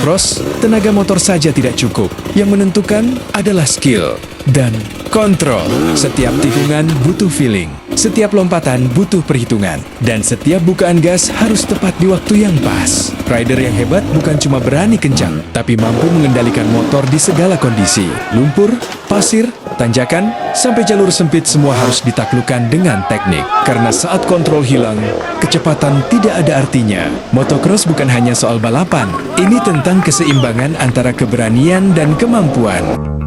motocross, tenaga motor saja tidak cukup. Yang menentukan adalah skill dan kontrol. Setiap tikungan butuh feeling, setiap lompatan butuh perhitungan, dan setiap bukaan gas harus tepat di waktu yang pas. Rider yang hebat bukan cuma berani kencang, tapi mampu mengendalikan motor di segala kondisi. Lumpur, pasir, tanjakan, sampai jalur sempit semua harus ditaklukkan dengan teknik. Karena saat kontrol hilang, kecepatan tidak ada artinya. Motocross bukan hanya soal balapan, ini tentang keseimbangan antara keberanian dan kemampuan.